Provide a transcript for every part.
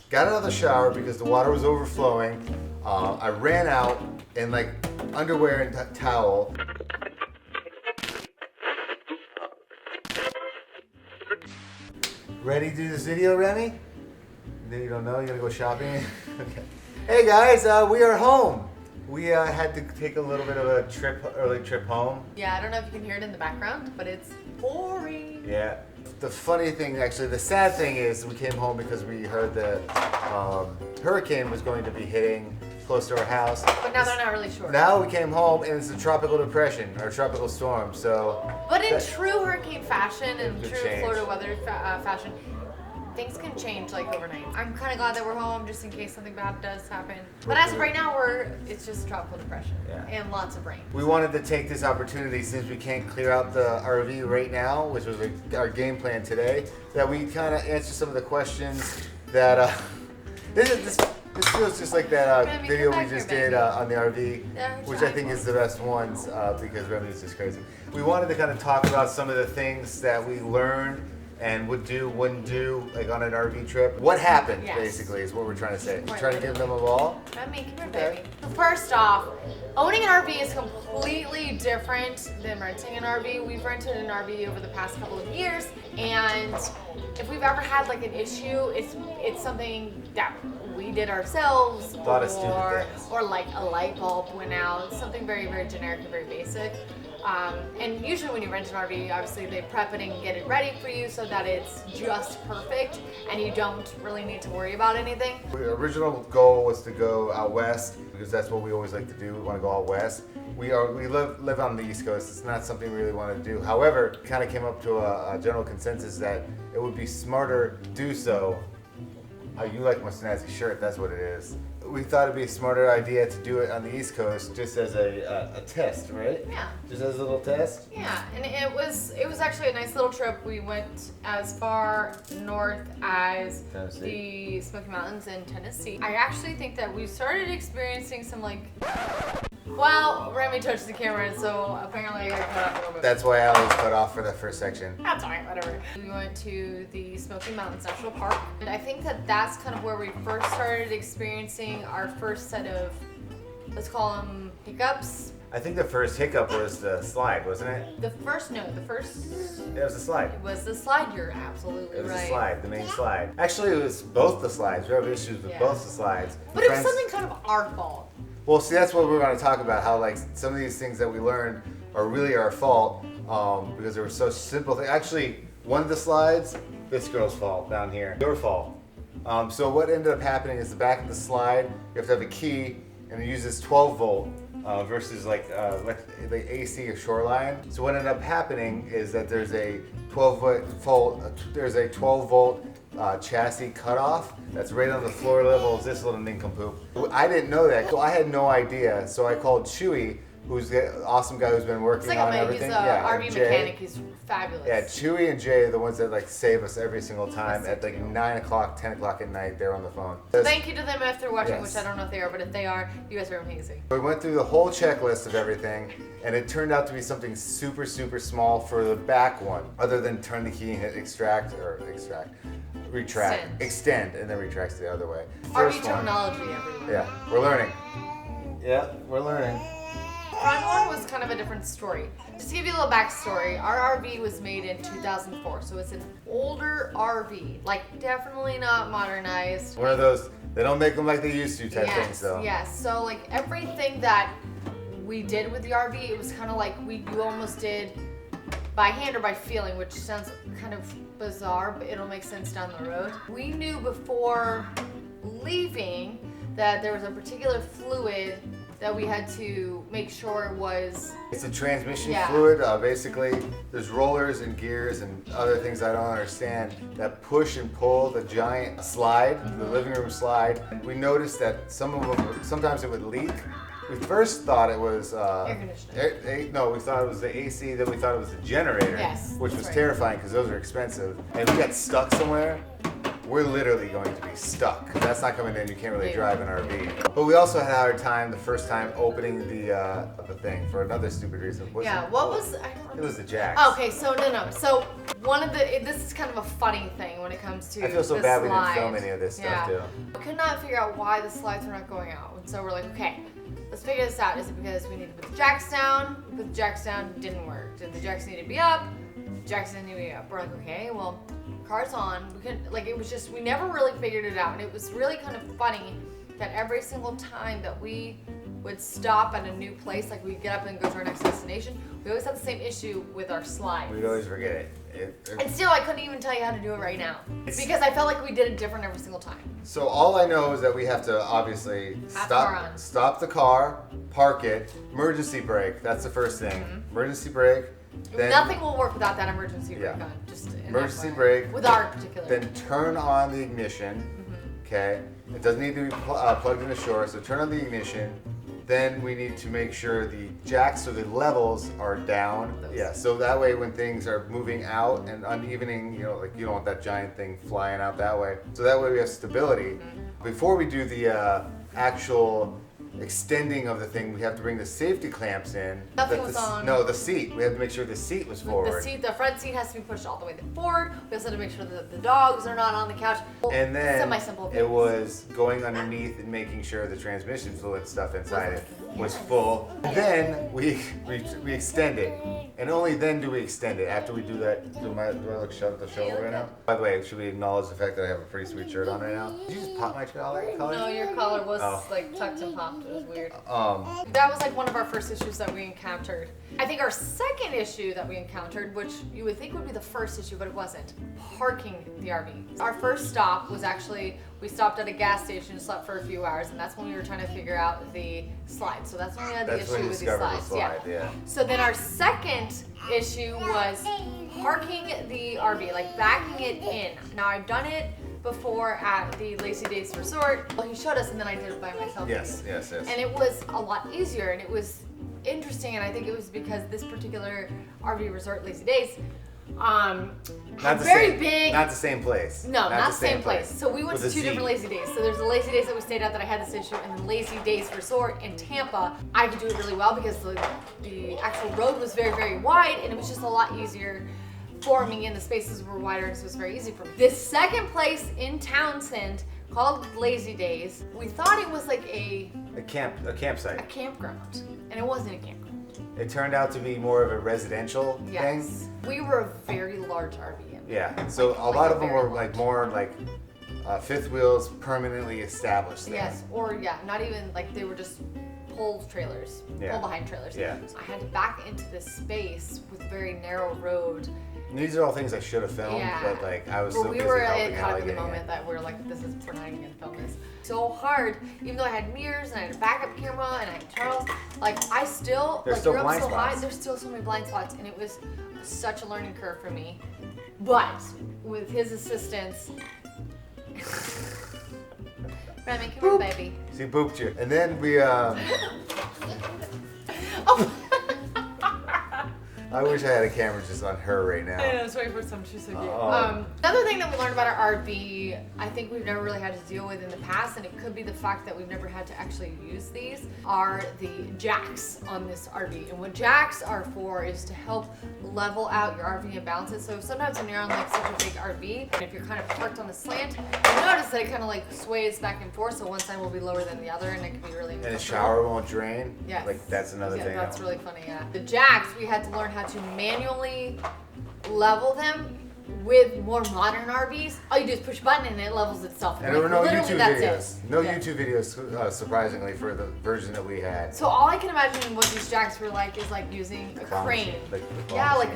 got out of the shower because the water was overflowing. I ran out in like underwear and towel. Ready to do this video, Remy? You don't know? You gotta go shopping? Okay. Hey guys, we are home. We had to take a little bit of a early trip home. Yeah, I don't know if you can hear it in the background, but it's pouring. Yeah. The funny thing, actually, the sad thing is we came home because we heard that hurricane was going to be hitting close to our house. But now they're not really sure. Now we came home and it's a tropical depression or tropical storm, so. But in true hurricane fashion and true change. Florida weather fashion, things can change like overnight. I'm kind of glad that we're home just in case something bad does happen. But as of right now, it's just tropical depression and lots of rain. We wanted to take this opportunity since we can't clear out the RV right now, which was our game plan today, that we kind of answer some of the questions that this feels just like that video we just did on the RV, which I think is the best ones because Remy's just crazy. We wanted to kind of talk about some of the things that we learned and would do, wouldn't do, like on an RV trip. What happened, basically, is what we're trying to say. We're trying to give them a ball. Remy, come here, baby. First off, owning an RV is completely different than renting an RV. We've rented an RV over the past couple of years, and if we've ever had like an issue, it's something that we did ourselves, or like a light bulb went out, something very, very generic and very basic. And usually when you rent an RV, obviously they prep it and get it ready for you so that it's just perfect and you don't really need to worry about anything. The original goal was to go out west because that's what we always like to do. We want to go out west. We live on the East Coast. It's not something we really want to do. However, kind of came up to a general consensus that it would be smarter to do so. You like my snazzy shirt, that's what it is. We thought it'd be a smarter idea to do it on the East Coast just as a test, right? Yeah. Just as a little test? Yeah, and it was actually a nice little trip. We went as far north as the Smoky Mountains in Tennessee. I actually think that we started experiencing some well, Remy touched the camera, and so apparently I got cut off a little bit. That's why Allie was cut off for the first section. That's alright, whatever. We went to the Smoky Mountains National Park, and I think that that's kind of where we first started experiencing our first set of, let's call them hiccups. I think the first hiccup was the slide, wasn't it? It was the slide. It was the slide, you're absolutely right. It was the slide, the main slide. Actually, it was both the slides. We have issues with both the slides. But it was something kind of our fault. Well, see, that's what we're going to talk about, how like some of these things that we learned are really our fault because they were so simple. Actually, one of the slides, this girl's fault down here, your fault. So what ended up happening is the back of the slide, you have to have a key and it uses 12 volt versus like the AC or shoreline. So what ended up happening is that there's a 12 volt chassis cutoff that's right on the floor level of this little nincompoop. I didn't know that, so I had no idea. So I called Chewy, who's the awesome guy who's been working on everything. He's an RV mechanic. He's fabulous. Yeah, Chewy and Jay are the ones that like save us every single time at like 9 o'clock, 10 o'clock at night. They're on the phone. Thank you to them if they're watching, which I don't know if they are, but if they are, you guys are amazing. We went through the whole checklist of everything, and it turned out to be something super, super small for the back one, other than turn the key and hit extend, and then retracts the other way. RV terminology everywhere. Yeah, we're learning. Yeah, we're learning. Front one was kind of a different story. Just to give you a little backstory, our RV was made in 2004, so it's an older RV, like definitely not modernized. One of those, they don't make them like they used to type things though. Yes, so like everything that we did with the RV, it was kind of like you almost did by hand or by feeling, which sounds kind of bizarre, but it'll make sense down the road. We knew before leaving that there was a particular fluid that we had to make sure was... It's a transmission fluid. Basically, there's rollers and gears and other things I don't understand that push and pull the giant slide, the living room slide. We noticed that some of them, sometimes it would leak. We first thought it was air conditioning. No, we thought it was the AC. Then we thought it was the generator, which was terrifying because those are expensive. And we got stuck somewhere we're literally going to be stuck. That's not coming in. You can't really drive an RV. But we also had our time, the first time opening the thing for another stupid reason. What was? I don't remember. It was the jacks. Okay, so no. So this is kind of a funny thing when it comes to. I feel so the bad slide. we didn't film any of this stuff too. We could not figure out why the slides were not going out, and so we're like, okay, let's figure this out. Is it because we need to put the jacks down? We put the jacks down, didn't work. Did the jacks need to be up? Jacks didn't need to be up. We're like, okay, well, car's on. We couldn't, like, it was just, we never really figured it out, and it was really kind of funny that every single time that we would stop at a new place, like we'd get up and go to our next destination, we always had the same issue with our slides. We'd always forget it. And still, I couldn't even tell you how to do it right now because I felt like we did it different every single time. So all I know is that we have to obviously stop the car, park it, emergency brake. That's the first thing. Emergency brake. Then, nothing will work without that emergency brake on. Just emergency brake. With our particular. Then turn on the ignition. Okay. It doesn't need to be plugged into shore. So turn on the ignition. Then we need to make sure the jacks or the levels are down. Yeah, so that way when things are moving out and unevening, you know, like you don't want that giant thing flying out that way. So that way we have stability. Before we do the actual extending of the thing, we have to bring the safety clamps in. Nothing was on. No, the seat. We have to make sure the seat was forward. The front seat has to be pushed all the way forward. We also have to make sure that the dogs are not on the couch. And then semi-simple it was going underneath and making sure the transmission fluid stuff inside it was full. Then we extend it, and only then do we extend it. After we do that, do I look the shoulder right now? By the way, should we acknowledge the fact that I have a pretty sweet shirt on right now? Did you just pop my collar? No, your collar was like tucked and popped. It was weird. That was like one of our first issues that we encountered. I think our second issue that we encountered, which you would think would be the first issue, but it wasn't, parking the RV. Our first stop was actually, we stopped at a gas station, slept for a few hours, and that's when we were trying to figure out the slides. So that's when we had the issue with the slides. Yeah. So then our second issue was parking the RV, like backing it in. Now I've done it before at the Lazy Days Resort. Well, he showed us, and then I did it by myself. Yes. And it was a lot easier, and it was interesting, and I think it was because this particular RV resort, Lazy Days, big. Not the same place. No, not the same place. So we went to two different Lazy Days. So there's the Lazy Days that we stayed at that I had this issue, and then Lazy Days Resort in Tampa. I could do it really well because the actual road was very, very wide, and it was just a lot easier for me, and the spaces were wider, and so it was very easy for me. This second place in Townsend called Lazy Days, we thought it was like a campsite. A campground, and it wasn't a campground. It turned out to be more of a residential thing. We were a very large RV. Yeah, so a lot of them were like more like fifth wheels permanently established things. Yes, or not even like they were just pull trailers, pull behind trailers. Yeah. So I had to back into this space with a very narrow road. These are all things I should have filmed, but like I was so busy helping Allie in the moment that we're like, we're not even gonna film this. So hard, even though I had mirrors and I had a backup camera and I had Charles, like I still, there's still blind spots. High, there's still so many blind spots, and it was such a learning curve for me. But with his assistance, Remy, come here, baby. She booped you, and then we. I wish I had a camera just on her right now. I know, it's waiting for some. She's so cute. Another thing that we learned about our RV, I think we've never really had to deal with in the past, and it could be the fact that we've never had to actually use these, are the jacks on this RV. And what jacks are for is to help level out your RV and balance it. So sometimes when you're on like such a big RV, and if you're kind of parked on the slant, you notice that it kind of like sways back and forth, so one side will be lower than the other, and it can be really And the shower won't drain? Yes. Like that's another thing. Yeah, that's really funny, The jacks, we had to learn how to manually level them. With more modern RVs, all you do is push a button and it levels itself. And there were no YouTube videos. No YouTube videos, surprisingly, for the version that we had. So all I can imagine what these jacks were like is like using a crane. Like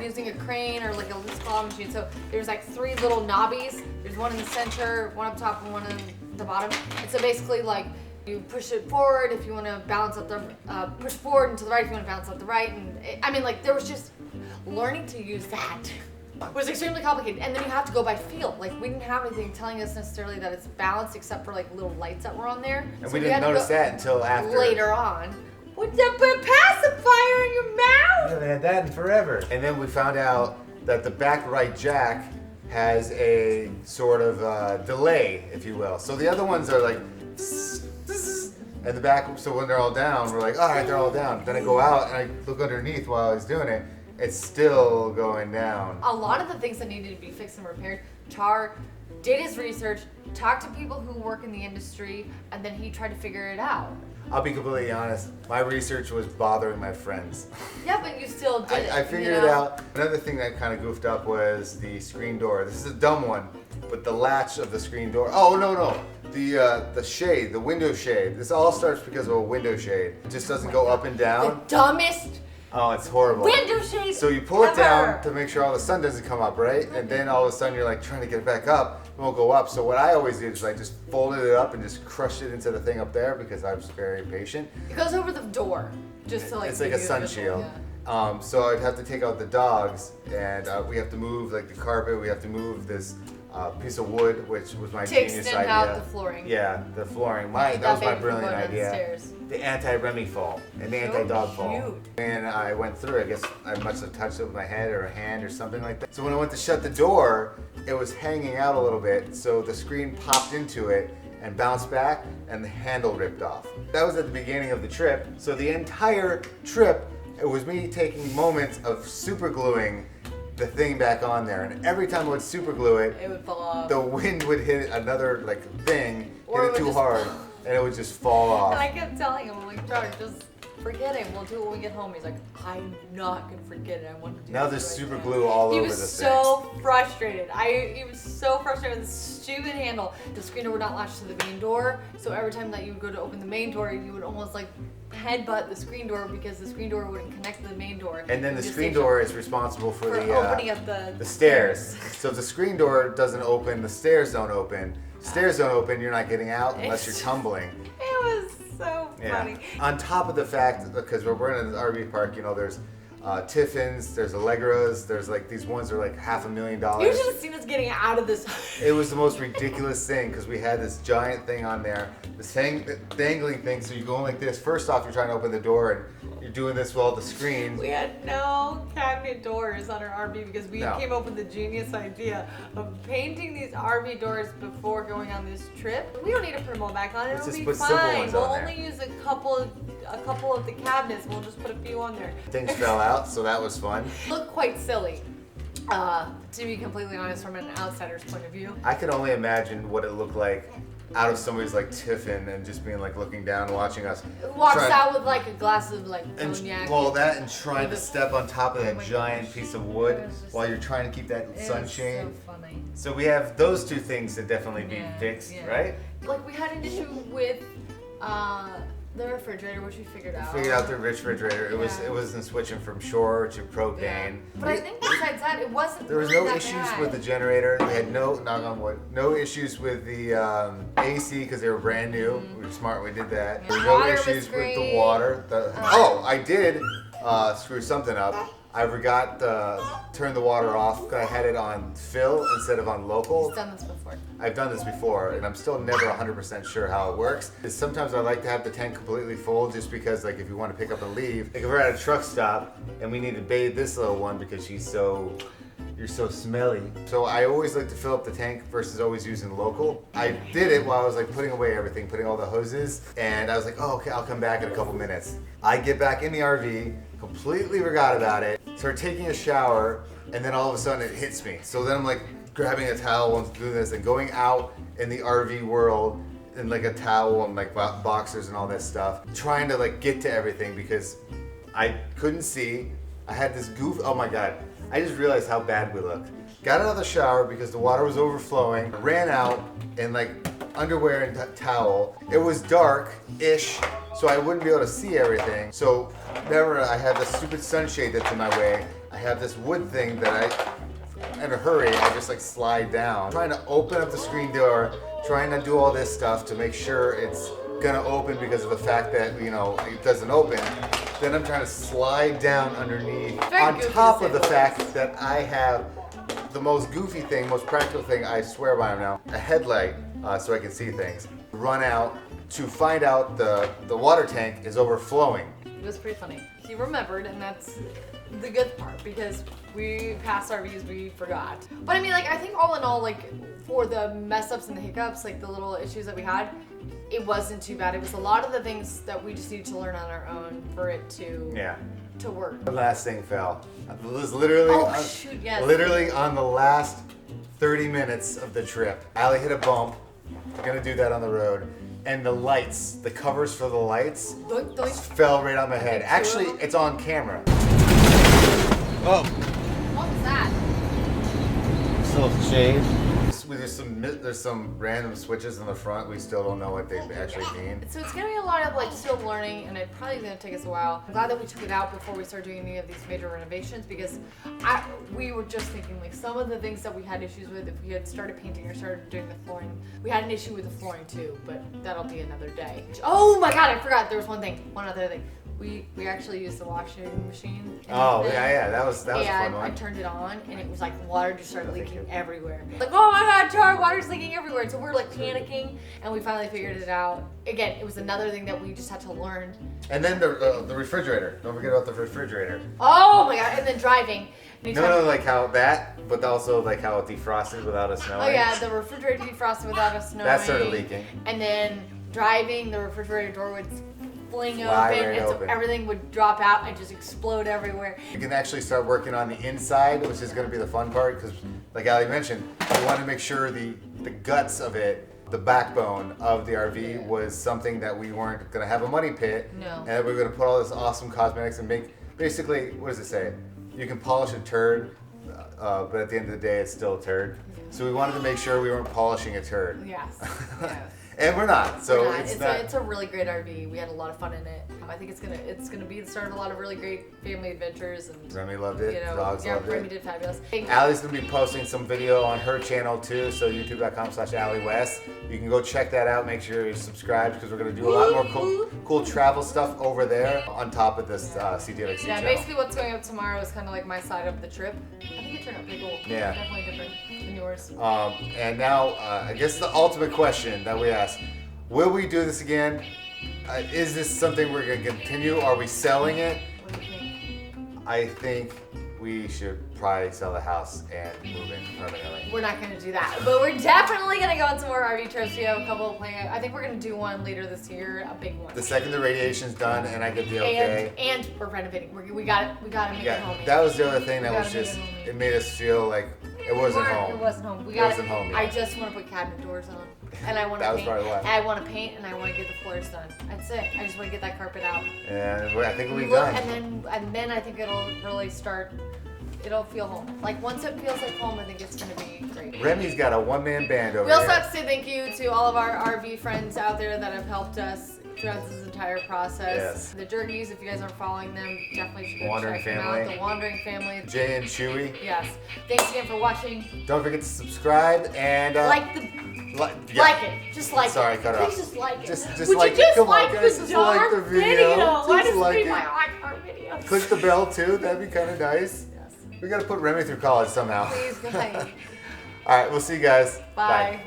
using a crane or like a loose claw machine. So there's like three little knobbies. There's one in the center, one up top, and one in the bottom. And so basically like you push it forward if you want to balance up the, push forward and to the right if you want to balance up the right. And I mean like there was just learning to use that. Was extremely complicated, and then you have to go by feel. Like we didn't have anything telling us necessarily that it's balanced, except for like little lights that were on there. And so we didn't notice that until after. Later on. What's up, a pacifier in your mouth? We haven't had that in forever. And then we found out that the back right jack has a sort of delay, if you will. So the other ones are like, and the back, so when they're all down, we're like, all right, they're all down. Then I go out and I look underneath while I was doing it. It's still going down. A lot of the things that needed to be fixed and repaired, Char did his research, talked to people who work in the industry, and then he tried to figure it out. I'll be completely honest, my research was bothering my friends. Yeah, but you still did it. I figured it out. Another thing that kind of goofed up was the screen door. This is a dumb one, but the latch of the screen door. Oh, no. The shade, the window shade. This all starts because of a window shade. It just doesn't go up and down. The dumbest Oh, it's horrible. window shade So you pull it ever. down to make sure all the sun doesn't come up, right? And then all of a sudden you're like trying to get it back up. It won't go up. So what I always did is I just folded it up and just crushed it into the thing up there because I was very patient. It goes over the door, just to like. It's like give a you sun visual, shield. yeah. So I'd have to take out the dogs, and we have to move like the carpet. We have to move this piece of wood, which was my To genius extend idea. out the flooring. Yeah, the flooring. That was my baby from brilliant going idea. downstairs. The anti-Remy fall and the So anti-dog fall. cute. And I went through. I guess I must have touched it with my head or a hand or something like that. So when I went to shut the door, it was hanging out a little bit. So the screen popped into it and bounced back, and the handle ripped off. That was at the beginning of the trip. So the entire trip, it was me taking moments of super gluing the thing back on there. And every time I would super glue it, It would fall off. the wind would hit another like thing, Or hit it it would too just- hard, and it would just fall And I off. kept telling him, I'm like, George, just forget it. We'll do it when we get home. He's like, I'm not gonna forget it. I want to do Now it there's right super now." glue all He over was the so frustrated. He was so frustrated with the stupid handle. The screen door would not latch to the main door, so every time that you would go to open the main door, you would almost like headbutt the screen door because the screen door wouldn't connect to the main door. And then the You just screen take door is responsible for for the opening up the stairs. So if the screen door doesn't open, the stairs don't open. Stairs don't open, you're not getting out unless you're It's- tumbling. It was so funny. On top of the fact, because we're in an RV park, you know, there's Tiffins, there's Allegras, there's like these ones that are like $500,000. You should have seen us getting out of this. It was the most ridiculous thing because we had this giant thing on there, this dangling thing. So you're going like this. First off, you're trying to open the door and you're doing this with all the screens. We had no cabinet doors on our RV because we No. came up with the genius idea of painting these RV doors before going on this trip. We don't need to put them all back on. Let's It'll just be put simple fine. ones We'll on there. only use a couple of the cabinets. We'll just put a few on there. Things fell out, so that was fun. Look quite silly. To be completely honest, from an outsider's point of view. I could only imagine what it looked like out of somebody's like Tiffin and just being like looking down, watching us. Walks try- out with like a glass of like And cognac. well, that and trying to step on top of Oh that my giant gosh. piece of wood It was just- while you're trying to keep that It was sunshade. so funny. So we have those two things to definitely be Yeah, fixed, yeah. right? Like we had an issue with the refrigerator, which we figured out. Figured out the refrigerator. Yeah. It wasn't switching from shore to propane. Yeah. But I think besides that, it wasn't. There was really no that issues bad. with the generator. We had no, knock on wood, no issues with the AC because they were brand new. We were smart, we did that. Yeah. There were no Water was issues with the great. water. I did screw something up. I forgot to turn the water off. I had it on fill instead of on local. He's done this before. I've done this before, and I'm still never 100% sure how it works. Sometimes I like to have the tank completely full, just because, like, if you want to pick up and leave, like if we're at a truck stop and we need to bathe this little one because you're so smelly. So I always like to fill up the tank versus always using local. I did it while I was like putting away everything, putting all the hoses, and I was like, oh, okay, I'll come back in a couple minutes. I get back in the RV, completely forgot about it, start taking a shower, and then all of a sudden it hits me. So then I'm like grabbing a towel and doing this and going out in the RV world in like a towel and like boxers and all that stuff, trying to like get to everything because I couldn't see. I had this goof. Oh my God. I just realized how bad we looked. Got out of the shower because the water was overflowing, ran out in like underwear and towel. It was dark-ish, so I wouldn't be able to see everything. So never, I have this stupid sunshade that's in my way. I have this wood thing that in a hurry, I just like slide down. Trying to open up the screen door, trying to do all this stuff to make sure it's gonna open because of the fact that, you know, it doesn't open. Then I'm trying to slide down underneath. Very On goofy top to of say the the fact that I have the most goofy thing, most practical thing I swear by now, a headlight so I can see things. Run out to find out the water tank is overflowing. It was pretty funny. He remembered, and that's the good part because we past RVs we forgot. But I mean, like I think all in all, like for the mess ups and the hiccups, like the little issues that we had, it wasn't too bad. It was a lot of the things that we just needed to learn on our own for it to work. The last thing fell. It was literally literally on the last 30 minutes of the trip. Allie hit a bump. We're gonna do that on the road. And the lights, the covers for the lights, fell right on my head. Actually, it's on camera. Oh. What was that? Still shade. There's some random switches in the front. We still don't know what they actually mean. So it's gonna be a lot of like still learning, and it's probably gonna take us a while. I'm glad that we took it out before we started doing any of these major renovations because we were just thinking like some of the things that we had issues with if we had started painting or started doing the flooring. We had an issue with the flooring too, but that'll be another day. Oh my god, I forgot. There was one other thing. We actually used the washing machine. Oh yeah, that was a fun one. I turned it on and it was like water just started leaking everywhere. Like, oh my god, Char, water's leaking everywhere. So we're like panicking and we finally figured it out. Again, it was another thing that we just had to learn. And then the refrigerator. Don't forget about the refrigerator. Oh my god, and then driving. No, like how that, but also like how it defrosted without us knowing. Oh yeah, the refrigerator defrosted without us knowing. That started leaking. And then driving, the refrigerator door would fling open, right and so everything would drop out and just explode everywhere. You can actually start working on the inside, which is going to be the fun part, because like Allie mentioned, we want to make sure the guts of it, the backbone of the RV was something that we weren't going to have a money pit. No. And we were going to put all this awesome cosmetics and make, basically, what does it say? You can polish a turd, but at the end of the day, it's still a turd. So we wanted to make sure we weren't polishing a turd. Yes. And we're not, so it's not. It's a really great RV. We had a lot of fun in it. I think it's gonna be the start of a lot of really great family adventures. And Remy loved it. Dogs loved it. Remy did fabulous. Allie's gonna be posting some video on her channel too, so youtube.com/AllieWest. You can go check that out. Make sure you're subscribed because we're gonna do a lot more cool travel stuff over there on top of this CTFxC channel. Basically what's going up tomorrow is kind of like my side of the trip. I think it turned out pretty cool. Yeah. Definitely different than yours. And now, I guess the ultimate question that we ask: will we do this again? Is this something we're gonna continue? Are we selling it? What do you think? I think we should probably sell the house and move in permanently. We're not gonna do that, but we're definitely gonna go on some more RV trips. We have a couple of plans. I think we're gonna do one later this year, a big one. The second the radiation's done and I get the okay. And we're renovating. We gotta make it home. That was the other thing that was just, it made us feel like it wasn't home. It wasn't home. It wasn't home yet. I just want to put cabinet doors on, and I want to paint. I want to paint, and I want to get the floors done. That's it. I just want to get that carpet out. And I think we'll be done. And then I think it'll really start. It'll feel home. Like once it feels like home, I think it's gonna be great. Remy's got a one-man band over there. We also have to say thank you to all of our RV friends out there that have helped us throughout this entire process. Yes. The Jerkies, if you guys aren't following them, definitely should go Wandering check Family. them out. The Wandering Family. Jay and Chewy. Yes. Thanks again for watching. Don't forget to subscribe and like it. Just like it. Sorry, cut it off. Please just like it. Just Would like you just it. Come like on, guys. the Just like the video. Why Just does like it it. like our video? Click the bell too. That'd be kind of nice. Yes. We gotta put Remy through college somehow. Please, guys. All right, we'll see you guys. Bye.